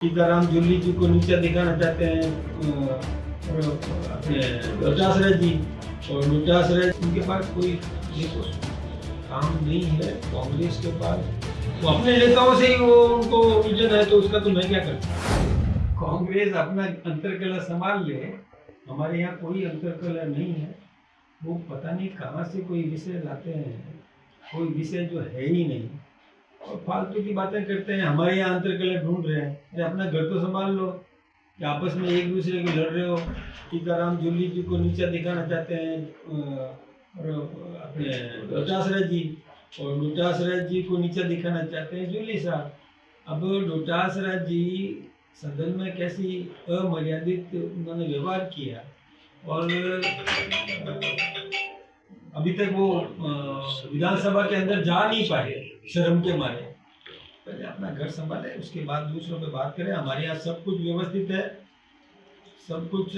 सीताराम जूली जी को नीचा दिखाना चाहते हैं अपने डोटासरा जी, और डोटासरा उनके पास कोई देखो काम नहीं है कांग्रेस के पास। वो अपने नेताओं से ही वो उनको उलझन है, तो उसका तो मैं क्या करता। कांग्रेस अपना अंतरकलह संभाल ले, हमारे यहाँ कोई अंतरकलह नहीं है। वो पता नहीं कहाँ से कोई विषय लाते हैं, कोई विषय जो है ही नहीं, और फालतू की बातें करते हैं। हमारे यहाँ अंतरकलह ढूंढ रहे हैं, अरे अपना घर तो संभाल लो कि आपस में एक दूसरे को लड़ रहे हो। सीताराम जूली जी को नीचा दिखाना चाहते हैं और अपने डोटासरा जी, और डोटासरा जी को नीचा दिखाना चाहते हैं जूली साहब। अब डोटासरा जी सदन में कैसी अमर्यादित उन्होंने व्यवहार किया, और अभी तक वो विधानसभा के अंदर जा नहीं पाए शर्म के मारे। पहले अपना घर संभाले, उसके बाद दूसरों पे बात करें। हमारे यहाँ सब कुछ व्यवस्थित है, सब कुछ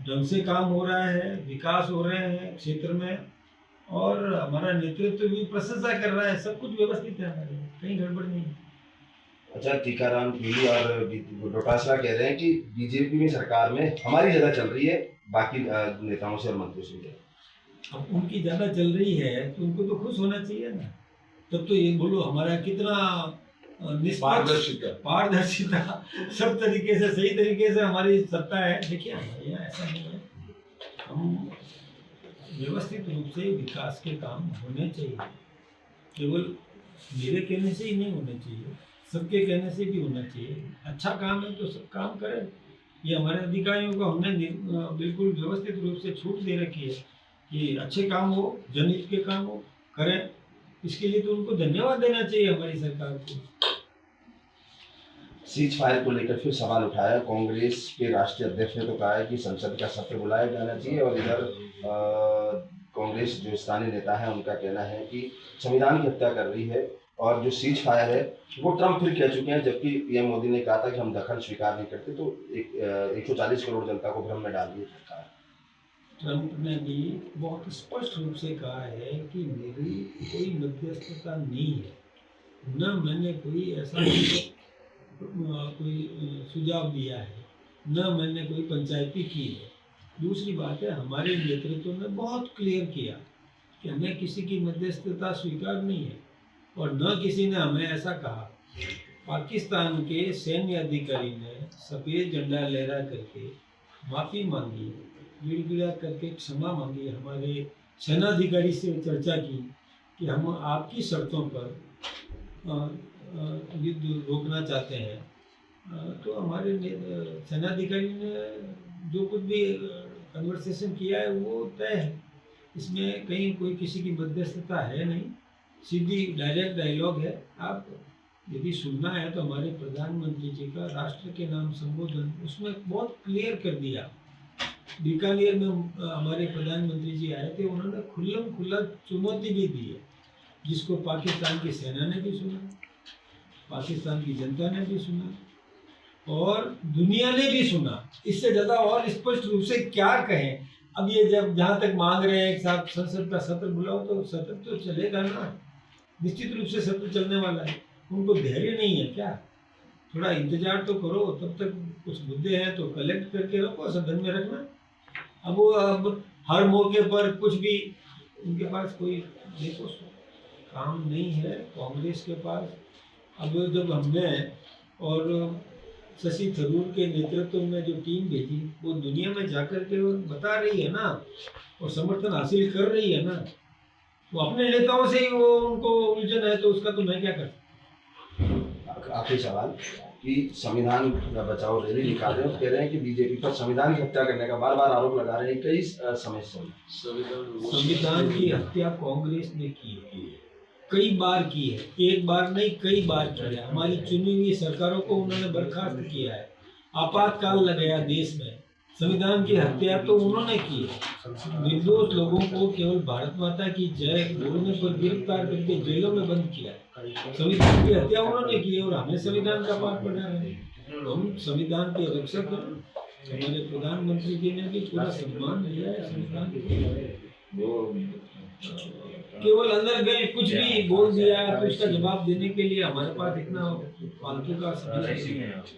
ढंग से काम हो रहा है, विकास हो रहे हैं क्षेत्र में, और हमारा नेतृत्व भी प्रशंसा कर रहा है। सब कुछ व्यवस्थित है हमारे यहाँ, कहीं गड़बड़ नहीं है। अच्छा, टीकाराम जूली और डोटासरा कह रहे हैं कि बीजेपी में सरकार में हमारी जगह चल रही है बाकी नेताओं से और मंत्रियों से। अब उनकी ज़्यादा चल रही है तो उनको तो खुश होना चाहिए ना। तब तो ये बोलो हमारा कितना पारदर्शिता सब तरीके से सही तरीके से हमारी सत्ता है। देखिए हमारे यहाँ ऐसा नहीं है, हम व्यवस्थित रूप से विकास के काम होने चाहिए। केवल मेरे कहने से ही नहीं होने चाहिए, सबके कहने से भी होना चाहिए। अच्छा काम है तो सब काम करें। ये हमारे अधिकारियों को हमने बिल्कुल व्यवस्थित रूप से छूट दे रखी है कि अच्छे काम हो, जनहित के काम हो, करें। इसके लिए तो उनको धन्यवाद देना चाहिए हमारी सरकार को। सीज फायर को लेकर फिर सवाल उठाया। कांग्रेस के राष्ट्रीय अध्यक्ष ने तो कहा है कि संसद का सत्र बुलाया जाना चाहिए, और इधर कांग्रेस जो स्थानीय नेता है उनका कहना है कि संविधान की हत्या कर रही है, और जो सीज फायर है वो ट्रंप फिर कह चुके हैं, जबकि पीएम मोदी ने कहा था कि हम दखल स्वीकार नहीं करते। तो 140 करोड़ जनता को भ्रम में डाल दिया सरकार। ट्रंप ने भी बहुत स्पष्ट रूप से कहा है कि मेरी कोई मध्यस्थता नहीं है, न मैंने कोई ऐसा कोई सुझाव दिया है, न मैंने कोई पंचायती की है। दूसरी बात है, हमारे नेतृत्व ने बहुत क्लियर किया कि हमें किसी की मध्यस्थता स्वीकार नहीं है, और न किसी ने हमें ऐसा कहा। पाकिस्तान के सैन्य अधिकारी ने सफ़ेद झंडा लहरा करके माफ़ी मांगी, गिड़गिड़ा करके क्षमा मांगी, हमारे सेनाधिकारी से चर्चा की कि हम आपकी शर्तों पर युद्ध रोकना चाहते हैं। तो हमारे सेनाधिकारी ने जो कुछ भी कन्वर्सेशन किया है वो तय है, इसमें कहीं कोई किसी की मध्यस्थता है नहीं, सीधी डायरेक्ट डायलॉग है। आप यदि सुनना है तो हमारे प्रधानमंत्री जी का राष्ट्र के नाम संबोधन उसमें बहुत क्लियर कर दिया। बीकानेर में हमारे प्रधानमंत्री जी आए थे, उन्होंने खुल्ला चुनौती भी दी है, जिसको पाकिस्तान की सेना ने भी सुना, पाकिस्तान की जनता ने भी सुना, और दुनिया ने भी सुना। इससे ज़्यादा और स्पष्ट रूप से क्या कहें। अब ये जब जहाँ तक मांग रहे हैं कि साहब संसद का सत्र बुलाओ, तो सत्र तो चलेगा ना, निश्चित रूप से सत्र चलने वाला है। उनको धैर्य नहीं है क्या? थोड़ा इंतजार तो करो, तब तक कुछ मुद्दे हैं तो कलेक्ट करके रखो, सदन में रखना। अब हर मौके पर कुछ भी उनके पास कोई देखो काम नहीं है कांग्रेस के पास। अब जब हमने और शशि थरूर के नेतृत्व में जो टीम भेजी, वो दुनिया में जाकर के बता रही है ना, और समर्थन हासिल कर रही है ना, वो अपने नेताओं से ही वो उनको उलझन है, तो उसका तो मैं क्या कर सकता। आखिरी सवाल कि संविधान बचाओ रैली निकाल रहे हैं, कह रहे हैं कि बीजेपी पर संविधान की हत्या करने का बार बार आरोप लगा रहे हैं कई समय से। संविधान की हत्या कांग्रेस ने की है, कई बार की है, एक बार नहीं कई बार किया है। हमारी चुनी हुई सरकारों को उन्होंने बर्खास्त किया है, आपातकाल लगाया देश में। संविधान की हत्या तो उन्होंने की है। निर्दोष लोगों को केवल भारत माता की जय बोलने पर गिरफ्तार करके जेलों में बंद किया है। संविधान की हत्या उन्होंने की है, और हमें संविधान का पाठ पढ़ा रहे हैं। हम संविधान के रक्षक हैं। हमारे प्रधानमंत्री जी ने भी पूरा सम्मान दिया है संविधान को। वो केवल अंदर गए कुछ भी बोल दिया तो उसका जवाब देने के लिए हमारे पास इतना फालतू का समय नहीं है।